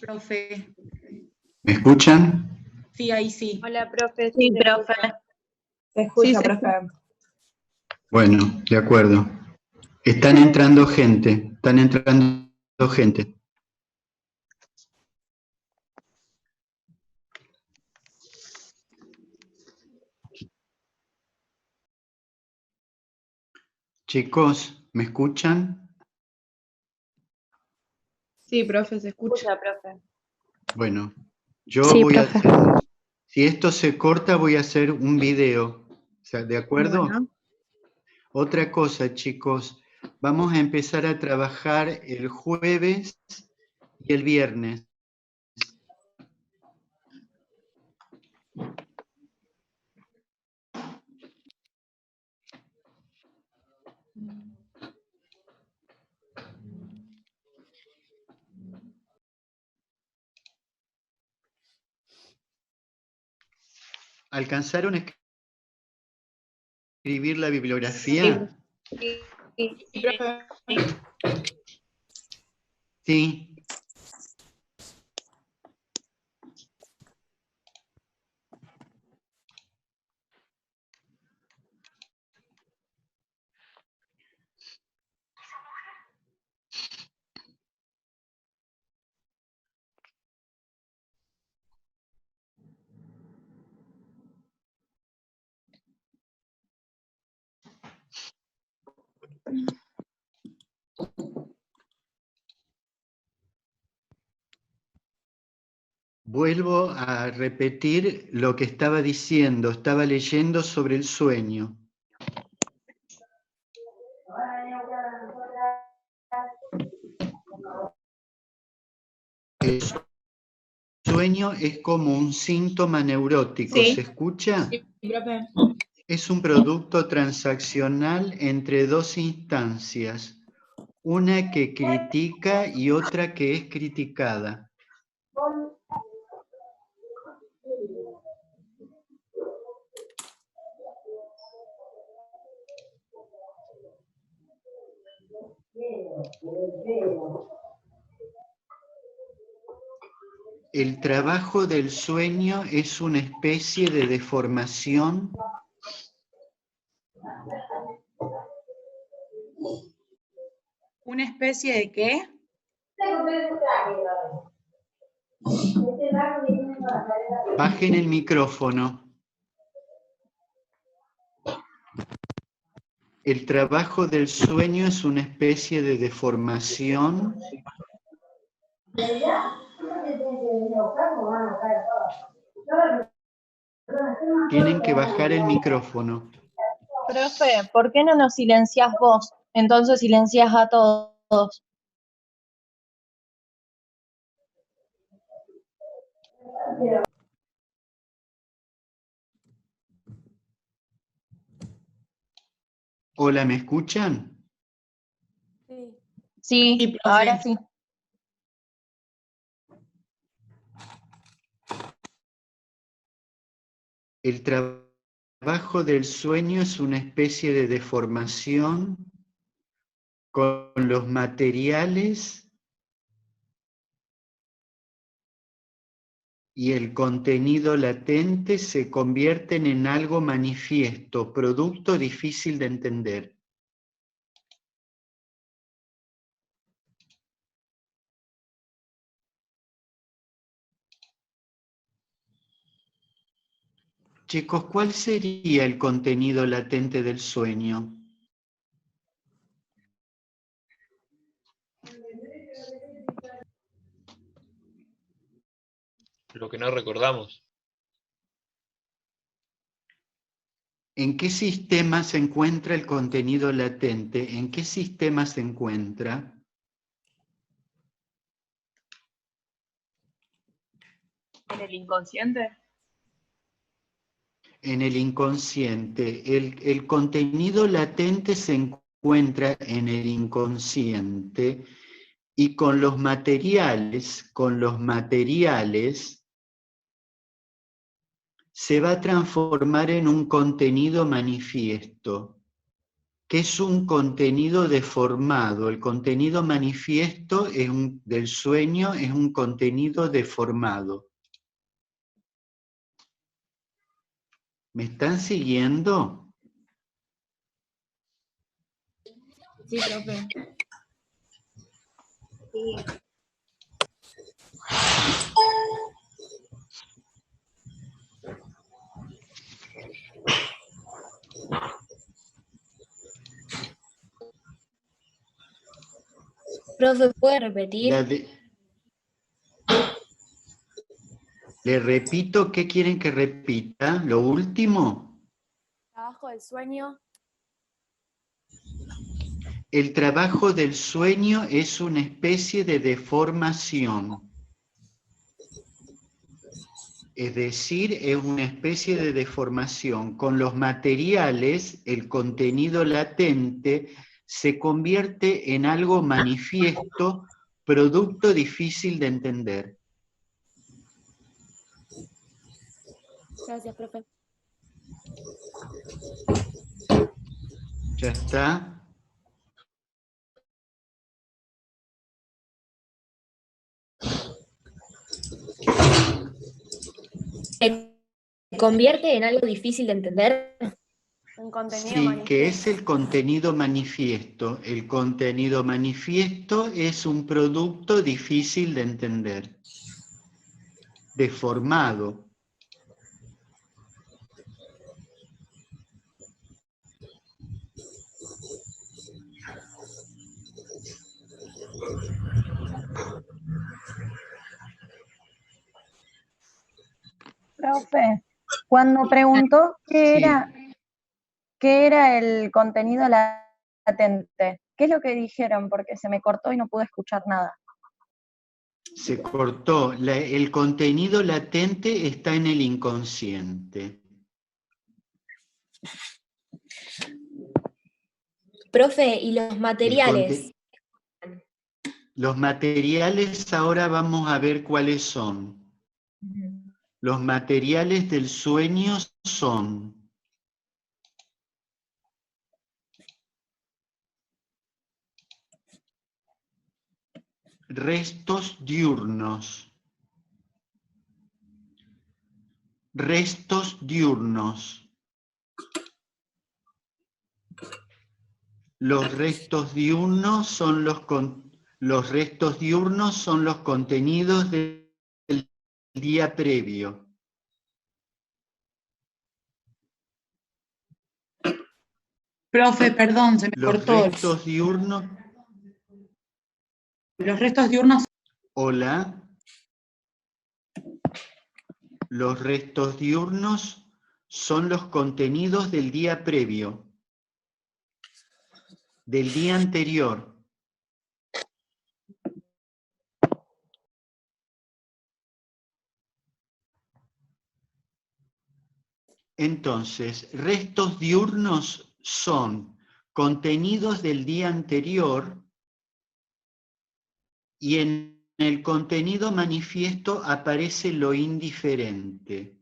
profe. ¿Me escuchan? Sí, ahí sí. Hola, profe. Sí, profe. Se escucha, Sí, profe. Bueno, de acuerdo. Están entrando gente. Chicos, ¿me escuchan? Sí, profe, se escucha. Escucha, profe. Bueno, yo Sí, voy a profe. hacer, si esto se corta, voy a hacer un video. O sea, ¿de acuerdo? Bueno. Otra cosa, chicos, vamos a empezar a trabajar el jueves y el viernes. ¿Alcanzaron a escribir la bibliografía? Sí, profe. Sí. Vuelvo a repetir lo que estaba diciendo, estaba leyendo sobre el sueño. El sueño es como un síntoma neurótico, Sí. ¿se escucha? Sí, profe. Es un producto transaccional entre dos instancias, una que critica y otra que es criticada. El trabajo del sueño es una especie de deformación. ¿Una especie de qué? Bajen el micrófono. El trabajo del sueño es una especie de deformación. Tienen que bajar el micrófono. Profe, ¿por qué no nos silenciás vos? Entonces silenciás a todos. Hola, ¿me escuchan? Sí, Sí, profe. ahora sí. El trabajo del sueño es una especie de deformación con los materiales y el contenido latente se convierten en algo manifiesto, producto difícil de entender. Chicos, ¿cuál sería el contenido latente del sueño? Lo que no recordamos. ¿En qué sistema se encuentra el contenido latente? ¿En qué sistema se encuentra? ¿En el inconsciente? En el inconsciente. El contenido latente se encuentra en el inconsciente y con los materiales se va a transformar en un contenido manifiesto. que es un contenido deformado. El contenido manifiesto del sueño es un contenido deformado. ¿Me están siguiendo? Sí, profe. Sí. Profe, ¿puede repetir? Le repito, ¿qué quieren que repita? ¿Lo último? Trabajo del sueño. El trabajo del sueño es una especie de deformación. Es decir, es una especie de deformación. Con los materiales, el contenido latente se convierte en algo manifiesto, producto difícil de entender. Gracias, profe. ¿Ya está? ¿Se convierte en algo difícil de entender? Un contenido Sí, manifiesto. que es el contenido manifiesto. El contenido manifiesto es un producto difícil de entender, deformado. Profe, cuando preguntó Sí. qué era el contenido latente, ¿qué es lo que dijeron? Porque se me cortó y no pude escuchar nada. Se cortó. El contenido latente está en el inconsciente. Profe, ¿y los materiales? Los materiales ahora vamos a ver cuáles son. Los materiales del sueño son restos diurnos. Restos diurnos. Los restos diurnos son los contenidos del día previo. Profe, perdón, se me Los cortó. restos diurnos. Los restos diurnos. Hola. Los restos diurnos son los contenidos del día previo, del día anterior. Entonces, restos diurnos son contenidos del día anterior y en el contenido manifiesto aparece lo indiferente.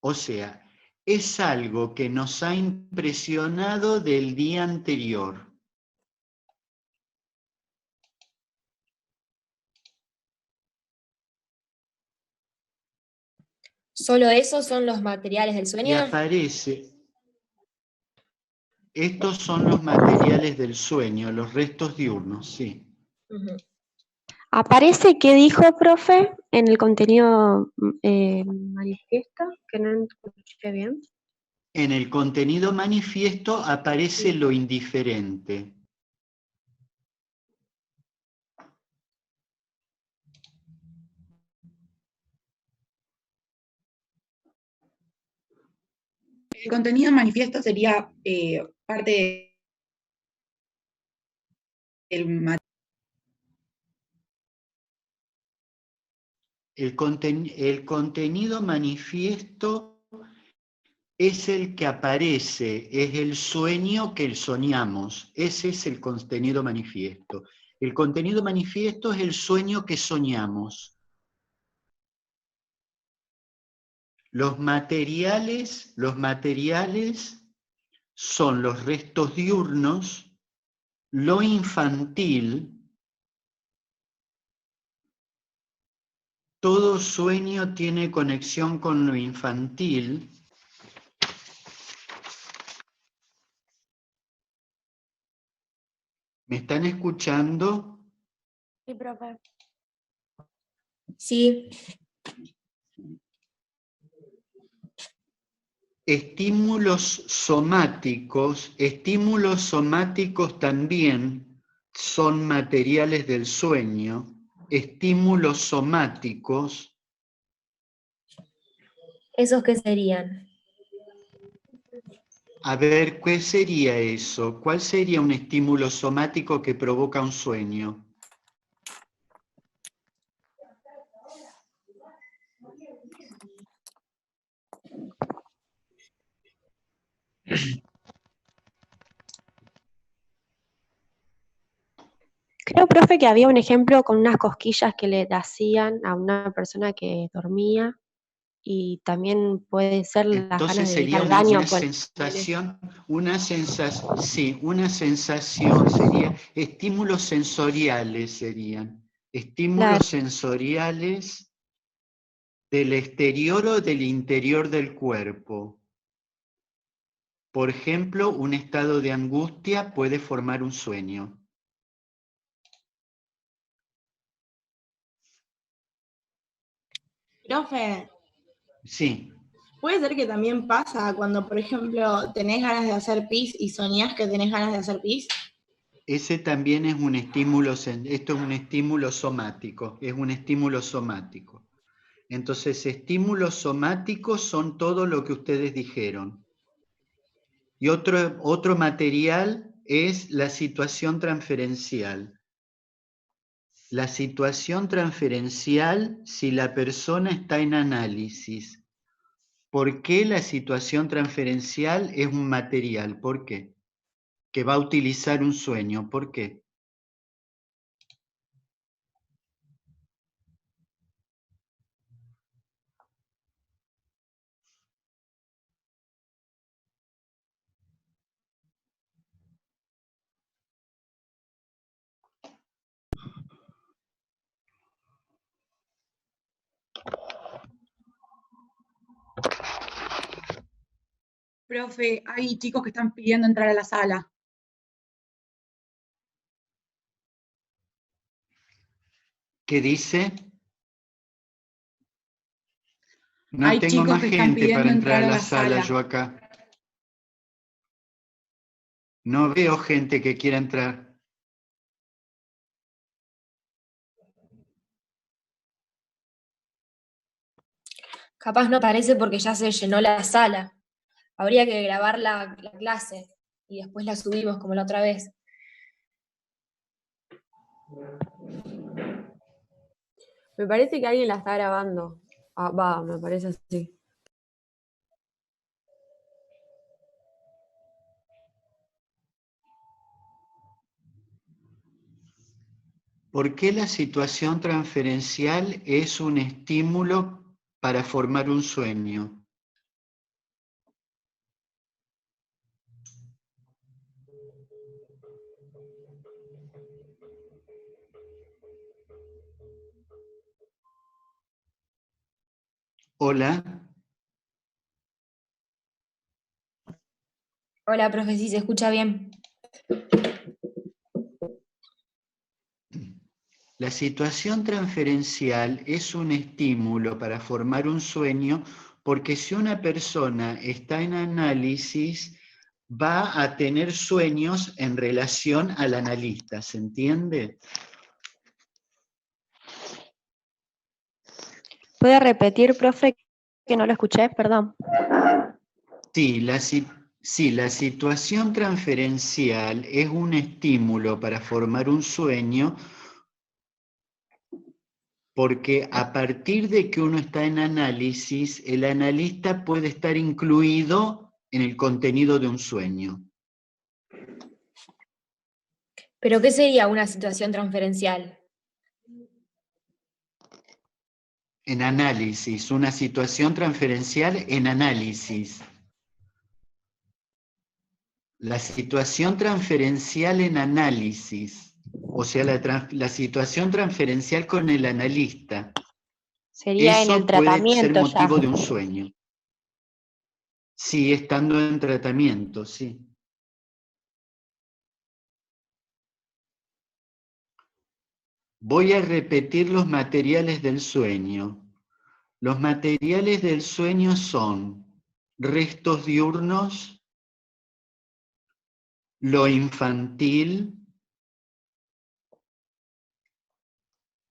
O sea, es algo que nos ha impresionado del día anterior. ¿Solo esos son los materiales del Y sueño? aparece. Estos son los materiales del sueño, los restos diurnos, sí. ¿Aparece qué dijo, profe, en el contenido manifiesto? Que no escuché bien. En el contenido manifiesto aparece lo indiferente. El contenido manifiesto sería parte del material. El contenido manifiesto es el que aparece, es el sueño que soñamos. Ese es el contenido manifiesto. El contenido manifiesto es el sueño que soñamos. Los materiales son los restos diurnos, lo infantil. Todo sueño tiene conexión con lo infantil. ¿Me están escuchando? Sí, profe. Sí, Estímulos somáticos también son materiales del sueño. Estímulos somáticos, ¿esos qué serían? a ver, ¿qué sería eso? ¿Cuál sería un estímulo somático que provoca un sueño? Creo, profe, que había un ejemplo con unas cosquillas que le hacían a una persona que dormía y también puede ser las ganas Entonces de ir sería al una baño. sensación, sí, una sensación, sería estímulos sensoriales serían, Claro, estímulos sensoriales del exterior o del interior del cuerpo. Por ejemplo, un estado de angustia puede formar un sueño. Profe, Sí, puede ser que también pasa cuando, por ejemplo, tenés ganas de hacer pis y soñás que tenés ganas de hacer pis. ese también es un estímulo, esto es un estímulo somático, es un estímulo somático. Entonces, estímulos somáticos son todo lo que ustedes dijeron. Y otro material es la situación transferencial. La situación transferencial si la persona está en análisis. ¿Por qué la situación transferencial es un material? ¿Por qué? Que va a utilizar un sueño. ¿Por qué? Profe, hay chicos que están pidiendo entrar a la sala. ¿Qué dice? No Hay tengo chicos más que están gente para pidiendo entrar entrar a a la la sala, sala. yo acá. No veo gente que quiera entrar. Capaz no aparece porque ya se llenó la sala. Habría que grabar la clase y después la subimos como la otra vez. Me parece que alguien la está grabando. Ah, va, me parece así. ¿Por qué la situación transferencial es un estímulo para formar un sueño? Hola. Hola, profe, si se escucha bien. La situación transferencial es un estímulo para formar un sueño porque si una persona está en análisis va a tener sueños en relación al analista, ¿se entiende? ¿puede repetir, profe, que no lo escuché? Perdón. Sí, la situación transferencial es un estímulo para formar un sueño porque a partir de que uno está en análisis, el analista puede estar incluido en el contenido de un sueño. ¿Pero qué sería una situación transferencial? En análisis, una situación transferencial en análisis. La situación transferencial en análisis, o sea, la situación transferencial con el analista, Sería en el eso puede ser tratamiento ya. motivo de un sueño. Sí, estando en tratamiento, sí. Voy a repetir los materiales del sueño. Los materiales del sueño son restos diurnos, lo infantil,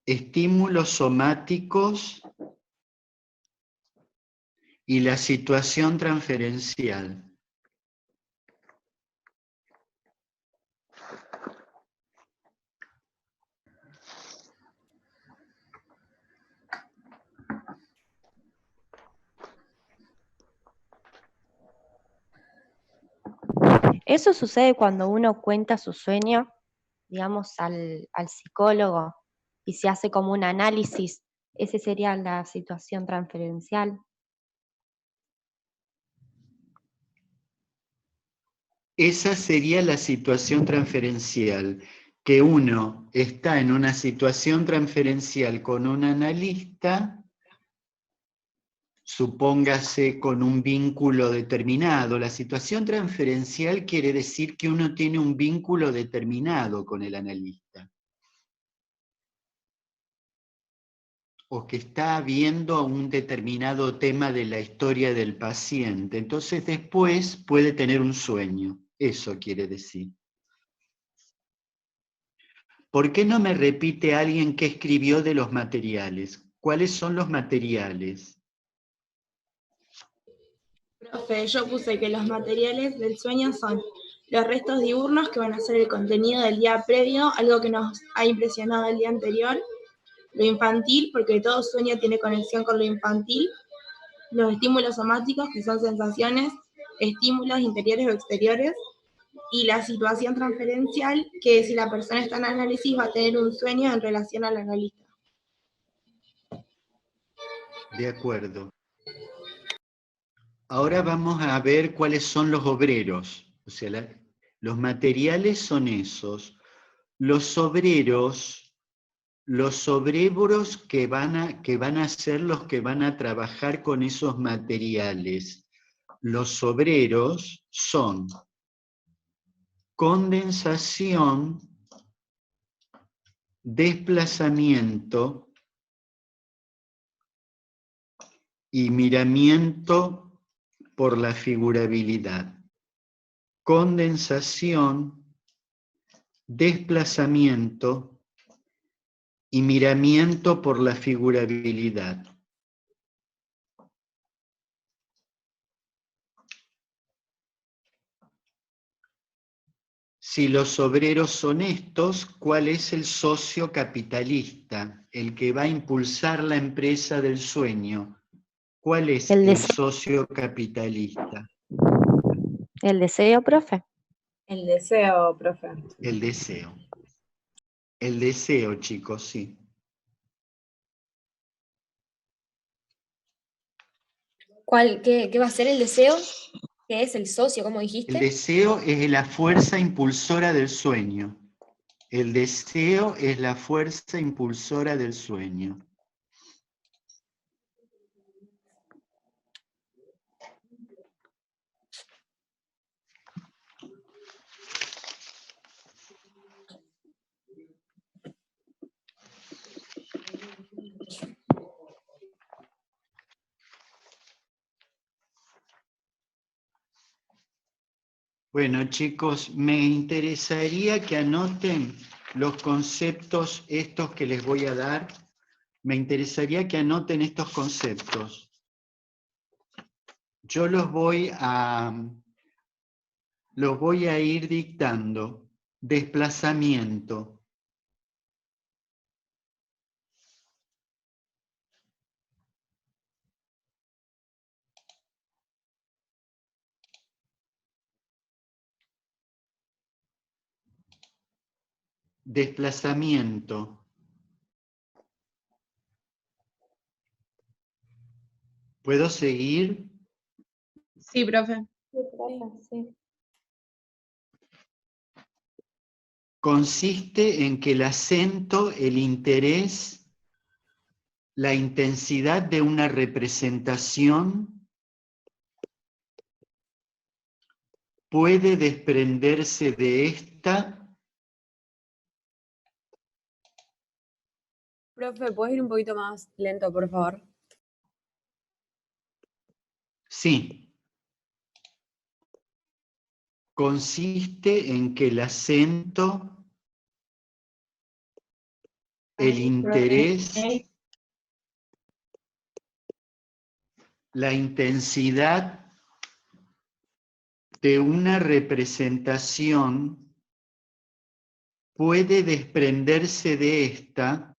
estímulos somáticos y la situación transferencial. Eso sucede cuando uno cuenta su sueño, digamos, al psicólogo y se hace como un análisis. Esa sería la situación transferencial. Esa sería la situación transferencial, que uno está en una situación transferencial con un analista, supóngase con un vínculo determinado. La situación transferencial quiere decir que uno tiene un vínculo determinado con el analista. O que está viendo un determinado tema de la historia del paciente. Entonces después puede tener un sueño. Eso quiere decir. ¿Por qué no me repite alguien qué escribió de los materiales? ¿Cuáles son los materiales? Profe, yo puse que los materiales del sueño son los restos diurnos, que van a ser el contenido del día previo, algo que nos ha impresionado el día anterior, lo infantil, porque todo sueño tiene conexión con lo infantil, los estímulos somáticos, que son sensaciones, estímulos interiores o exteriores, y la situación transferencial, que si la persona está en análisis va a tener un sueño en relación al analista. De acuerdo. Ahora vamos a ver cuáles son los obreros. O sea, los materiales son esos. Los obreros que van a ser los que van a trabajar con esos materiales. Los obreros son condensación, desplazamiento y miramiento por la figurabilidad. Condensación, desplazamiento y miramiento por la figurabilidad. Si los obreros son estos, ¿cuál es el socio capitalista? El que va a impulsar la empresa del sueño. ¿Cuál es el socio capitalista? ¿El deseo, profe? El deseo, profe. El deseo. El deseo, chicos, sí. ¿Qué va a ser el deseo? ¿Qué es el socio, como El dijiste? deseo es la fuerza impulsora del sueño. El deseo es la fuerza impulsora del sueño. Bueno, chicos, me interesaría que anoten los conceptos estos que les voy a dar. Me interesaría que anoten estos conceptos. Yo los voy a ir dictando. Desplazamiento. Desplazamiento. ¿Puedo seguir? Sí, profe. Sí, profe, sí. consiste en que el acento, el interés, la intensidad de una representación puede desprenderse de esta. Profe, ¿puedes ir un poquito más lento, por favor? Sí. Consiste en que el acento, el interés, la intensidad de una representación puede desprenderse de esta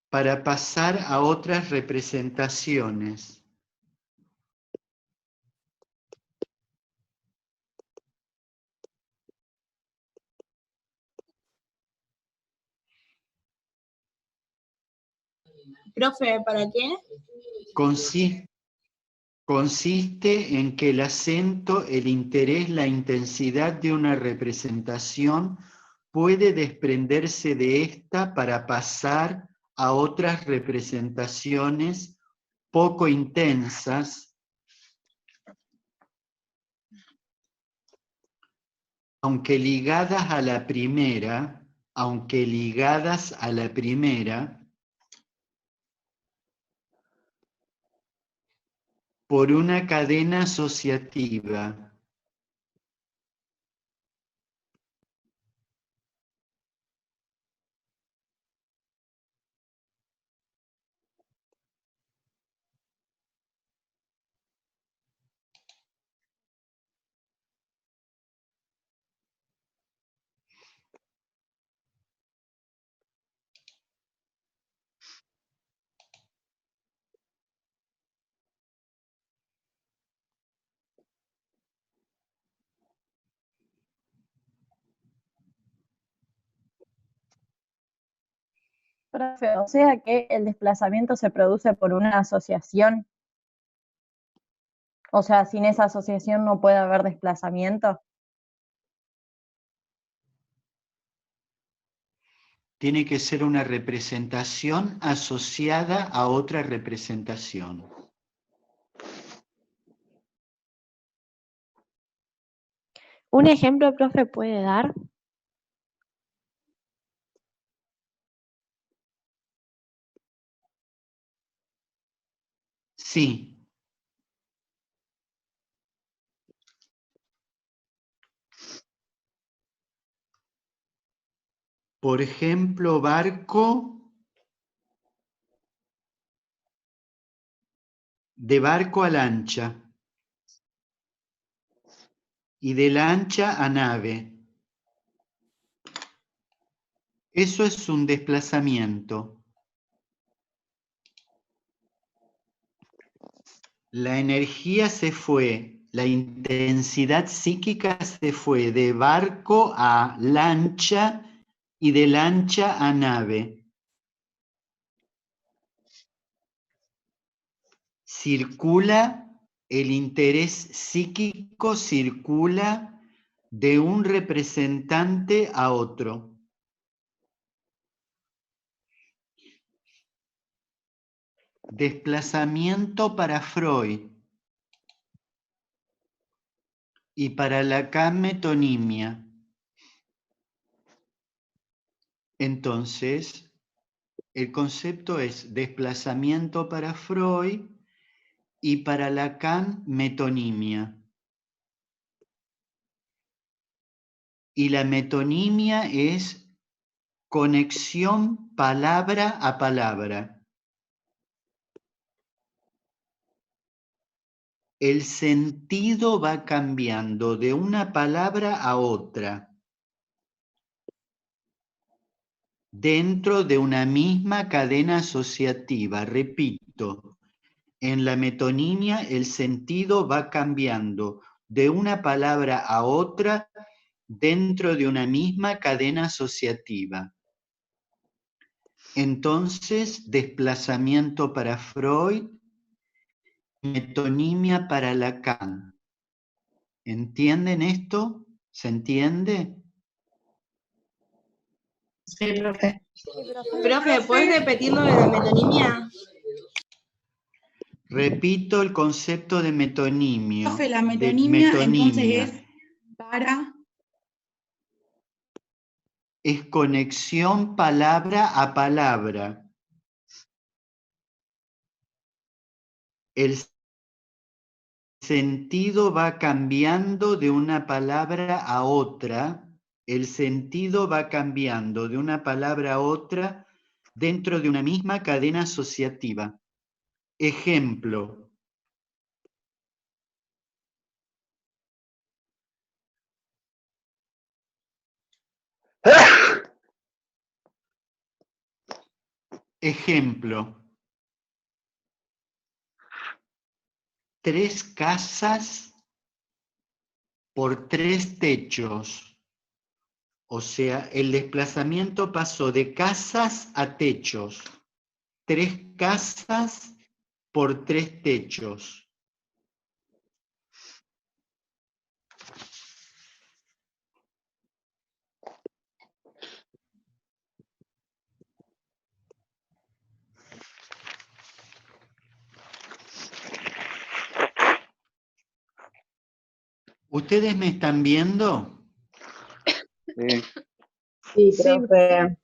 para pasar a otras representaciones. Profe, ¿para qué? Consiste en que el acento, el interés, la intensidad de una representación puede desprenderse de esta para pasar a otras representaciones poco intensas, aunque ligadas a la primera, por una cadena asociativa. Profe, o sea que el desplazamiento se produce por una asociación. O sea, sin esa asociación no puede haber desplazamiento. Tiene que ser una representación asociada a otra representación. ¿Un ejemplo, profe, puede dar? Sí. Por ejemplo, barco, de barco a lancha, y de lancha a nave. Eso es un desplazamiento. La energía se fue, la intensidad psíquica se fue de barco a lancha y de lancha a nave. Circula, el interés psíquico circula de un representante a otro. Desplazamiento para Freud y para Lacan metonimia. Entonces, el concepto es desplazamiento para Freud y para Lacan metonimia. Y la metonimia es conexión palabra a palabra. El sentido va cambiando de una palabra a otra, dentro de una misma cadena asociativa. Repito, en la metonimia el sentido va cambiando de una palabra a otra dentro de una misma cadena asociativa. Entonces, desplazamiento para Freud, metonimia para Lacan. ¿Entienden esto? ¿Se entiende? Sí, profe. Profe, ¿puedes repetir lo de la metonimia? Repito el concepto de metonimio. Profe, la de metonimia entonces metonimia. es para... Es conexión palabra a palabra. El sentido va cambiando de una palabra a otra. El sentido va cambiando de una palabra a otra dentro de una misma cadena asociativa. Ejemplo. Ejemplo. 3 casas por 3 techos. O sea, el desplazamiento pasó de casas a techos. 3 casas por 3 techos. ¿Ustedes me están viendo? Sí, profe.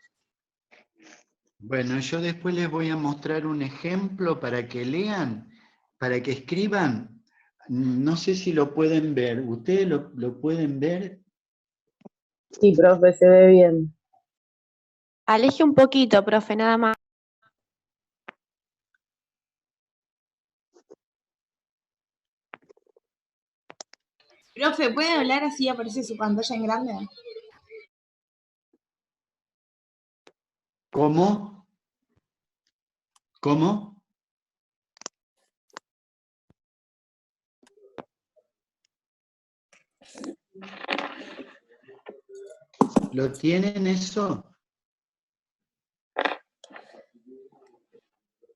Bueno, yo después les voy a mostrar un ejemplo para que lean, para que escriban. No sé si lo pueden ver. ¿Ustedes lo pueden ver? Sí, profe, se ve bien. Aleje un poquito, profe, nada más. Profe, ¿puede hablar así aparece su pantalla en grande? ¿Cómo? ¿Cómo? ¿Lo tienen eso?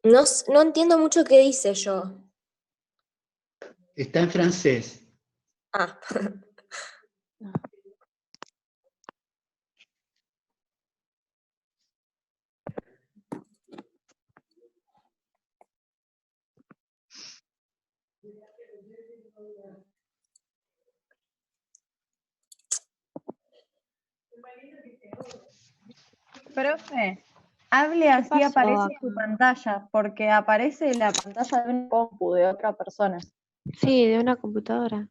No entiendo mucho qué dice yo. Está en francés. Ah. Profe, hable así pasó aparece acá? su pantalla, porque aparece la pantalla de un compu de otra persona. Sí, de una computadora.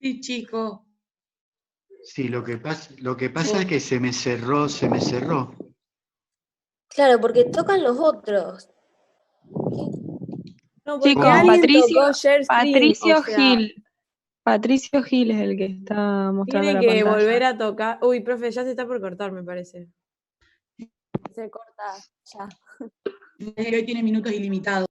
Sí, chico. Sí, lo que pasa es que se me cerró. Claro, porque tocan los otros. No, porque Chicos, alguien Patricio, tocó share screen, Patricio o sea, Gil. Patricio Gil es el que está mostrando tiene la que pantalla. volver a tocar. Uy, profe, ya se está por cortar, me parece. Se corta ya. Hoy tiene minutos ilimitados.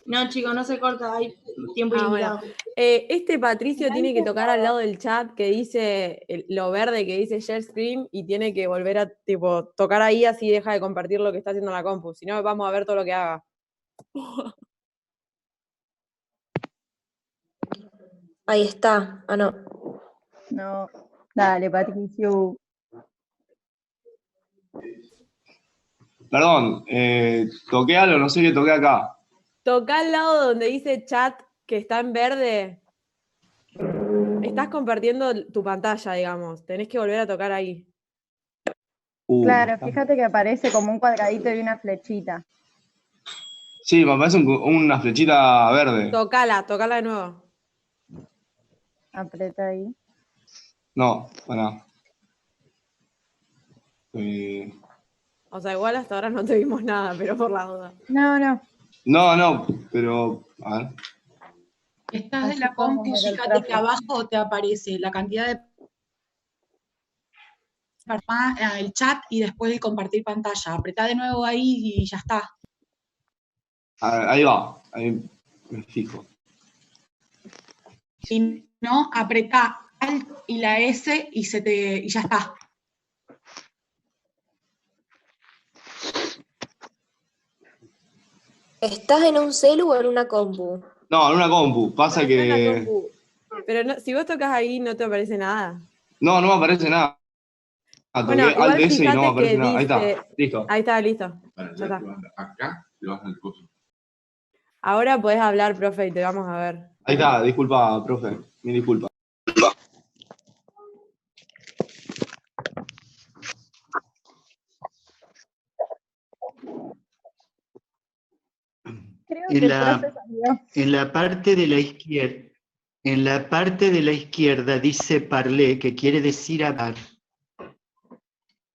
No, chicos, no se corta, hay tiempo Ah, ilimitado. bueno. Este Patricio tiene que tocar al lado del chat que dice lo verde que dice share screen y tiene que volver a tipo tocar ahí así deja de compartir lo que está haciendo en la compu. Si no, vamos a ver todo lo que haga. Ahí está. Ah, no. No, dale, Patricio. Perdón, toqué algo, no sé qué toqué acá. Toca al lado donde dice chat que está en verde. Estás compartiendo tu pantalla, digamos. Tenés que volver a tocar ahí. Claro, fíjate que aparece como un cuadradito y una flechita. Sí, me parece una flechita verde. Tocala de nuevo. Apreta ahí. No, para. O sea, igual hasta ahora no te vimos nada, pero por la duda. No. No, pero. A ver. Estás de Así la podemos compu, ver el fíjate que profe. abajo te aparece la cantidad de el chat y después el compartir pantalla. Apretá de nuevo ahí y ya está. Ahí va, ahí me fijo. Si no, apretá Alt y la S y ya está. ¿Estás en un celu o en una compu? No, en una compu. Pasa No, está en la que. compu. Pero no, si vos tocas ahí no te aparece nada. No, no me aparece nada. Bueno, Toqué Alt igual S y no me fíjate aparece que nada. Ahí está, dice. listo. Ahí está, listo. Bueno, Ya ya está. acá le vas al coso. Ahora podés hablar, profe, y te vamos a ver. Ahí está, disculpa, profe. Mi disculpa. Creo En que el profe la, salió. en la parte de la izquierda, en la parte de la izquierda dice parler, que quiere decir hablar.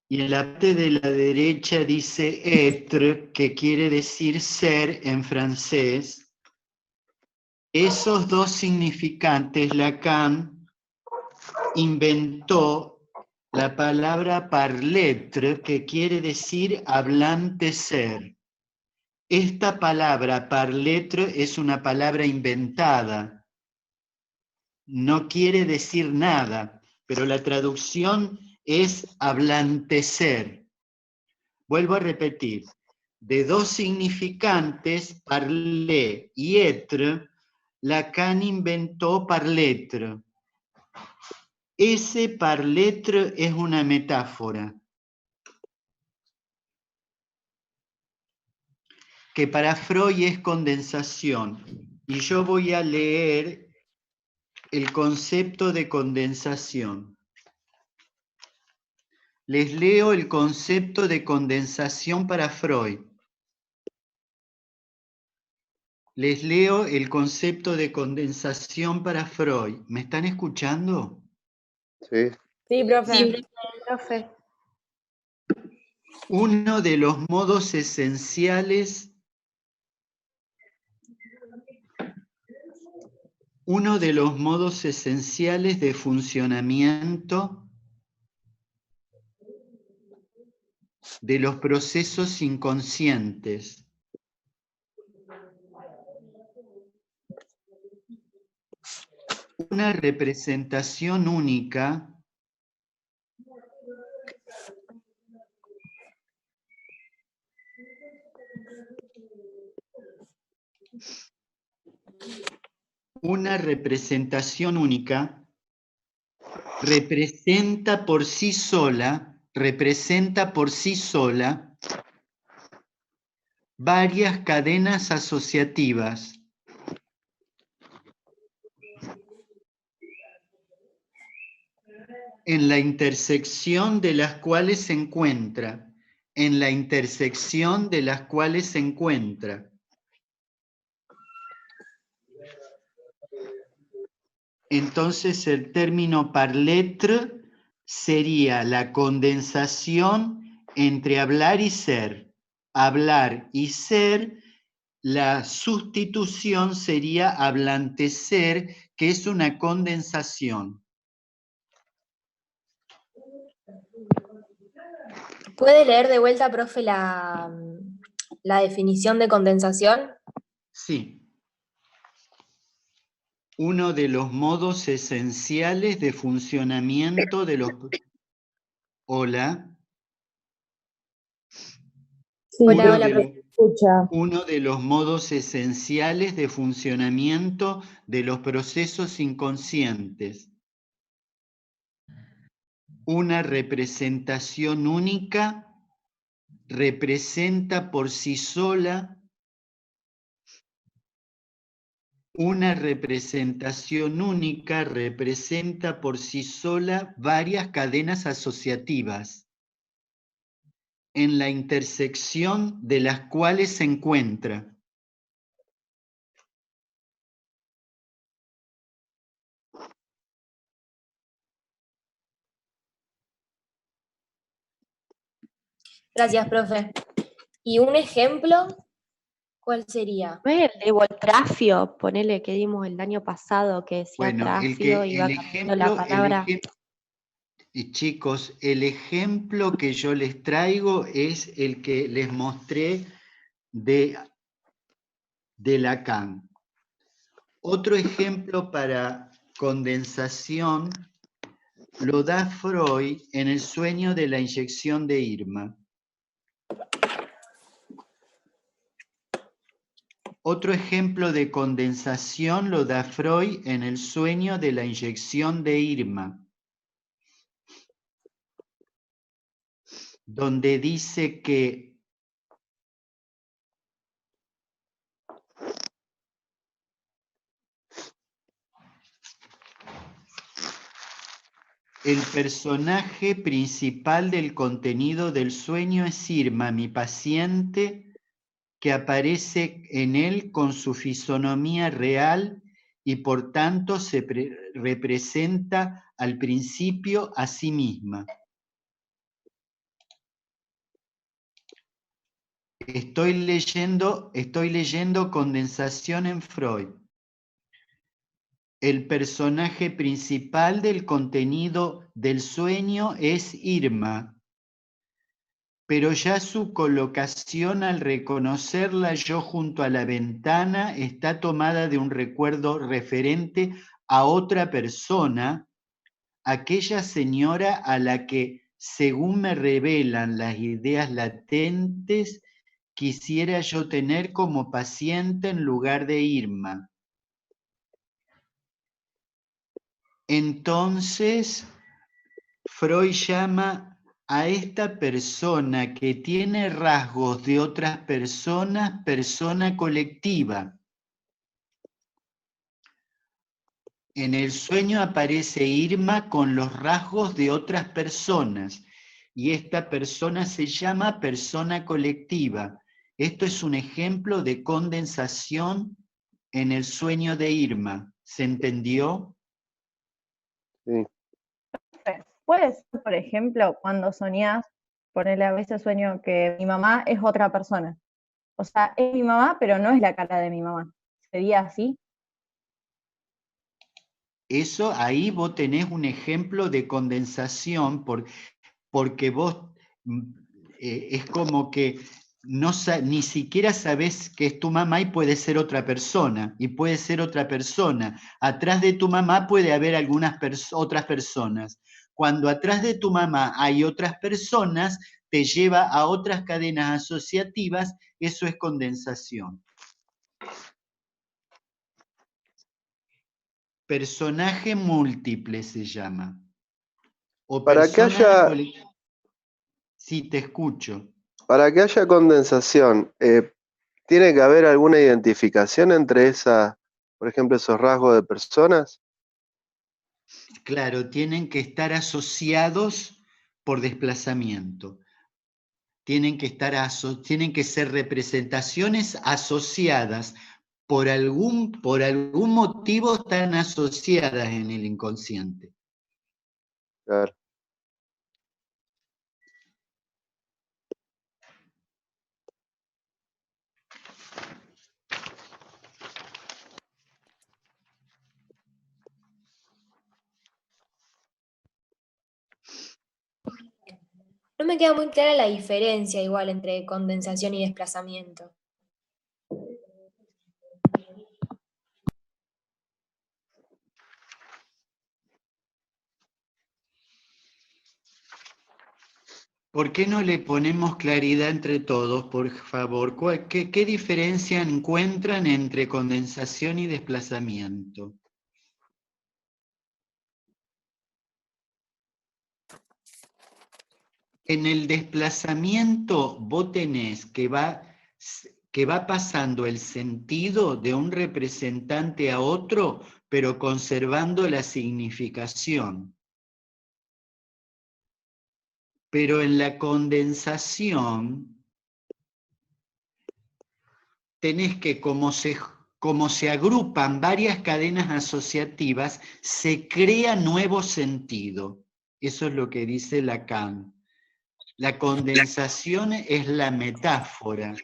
Y en la parte de la derecha dice être, que quiere decir ser en francés. Esos dos significantes, Lacan inventó la palabra parletre, que quiere decir hablante ser. Esta palabra parletre es una palabra inventada. No quiere decir nada, pero la traducción es hablantecer. Vuelvo a repetir, de dos significantes, parler y être, Lacan inventó parletre. Ese parletre es una metáfora que para Freud es condensación. Y yo voy a leer el concepto de condensación. Les leo el concepto de condensación para Freud. Les leo el concepto de condensación para Freud. ¿Me están escuchando? Sí. Sí, profe. Sí, profe. Uno de los modos esenciales de funcionamiento de los procesos inconscientes una representación única representa por sí sola varias cadenas asociativas en la intersección de las cuales se encuentra, Entonces el término parletre sería la condensación entre hablar y ser. Hablar y ser, la sustitución sería hablantecer, que es una condensación. ¿Puede leer de vuelta, profe, la definición de condensación? Sí. Uno de los modos esenciales de funcionamiento de los... Hola. Sí, Hola, profe, escucha. Uno de los modos esenciales de funcionamiento de los procesos inconscientes. Una representación única representa por sí sola varias cadenas asociativas en la intersección de las cuales se encuentra. Gracias, profe. ¿Y un ejemplo? ¿Cuál sería? ¿No es el de Voltrafio? Ponele que dimos el año pasado que decía Bueno, trafio, iba cambiando la palabra. Y chicos, el ejemplo que yo les traigo es el que les mostré de Lacan. Otro ejemplo para condensación lo da Freud en el sueño de la inyección de Irma. Otro ejemplo de condensación lo da Freud en el sueño de la inyección de Irma. donde dice que el personaje principal del contenido del sueño es Irma, mi paciente, que aparece en él con su fisonomía real y por tanto se representa al principio a sí misma. Estoy leyendo Condensación en Freud. El personaje principal del contenido del sueño es Irma, pero ya su colocación al reconocerla yo junto a la ventana está tomada de un recuerdo referente a otra persona, aquella señora a la que, según me revelan las ideas latentes, quisiera yo tener como paciente en lugar de Irma. Entonces, Freud llama a esta persona que tiene rasgos de otras personas, persona colectiva. En el sueño aparece Irma con los rasgos de otras personas, y esta persona se llama persona colectiva. Esto es un ejemplo de condensación en el sueño de Irma. ¿Se entendió? Sí. Puede ser, por ejemplo, cuando soñás, ponerle a veces sueño que mi mamá es otra persona. O sea, es mi mamá, pero no es la cara de mi mamá. ¿Sería así? Eso, ahí vos tenés un ejemplo de condensación, porque vos es como que ni siquiera sabés que es tu mamá y puede ser otra persona, y puede ser otra persona. Atrás de tu mamá puede haber algunas otras personas. Cuando atrás de tu mamá hay otras personas, te lleva a otras cadenas asociativas, eso es condensación. Personaje múltiple se llama. O Para que haya, sí, te escucho. para que haya condensación, ¿tiene que haber alguna identificación entre esas, por ejemplo, esos rasgos de personas? Claro, tienen que estar asociados por desplazamiento. Tienen que ser representaciones asociadas. Por algún motivo están asociadas en el inconsciente. Claro. No me queda muy clara la diferencia igual entre condensación y desplazamiento. ¿Por qué no le ponemos claridad entre todos, por favor? ¿Qué diferencia encuentran entre condensación y desplazamiento? En el desplazamiento vos tenés que va pasando el sentido de un representante a otro, pero conservando la significación. Pero en la condensación tenés que, como se agrupan varias cadenas asociativas, se crea nuevo sentido. Eso es lo que dice Lacan. La condensación es la metáfora.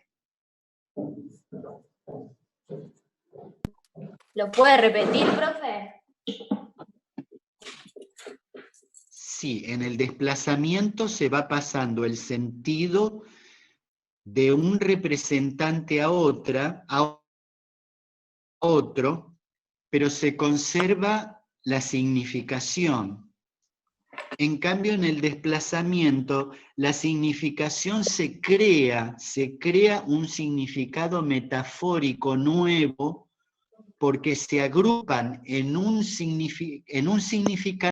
¿Lo puede repetir, profe? Sí, en el desplazamiento se va pasando el sentido de un representante a otro, pero se conserva la significación. En cambio, en el desplazamiento, la significación se crea un significado metafórico nuevo, porque se agrupan en un significado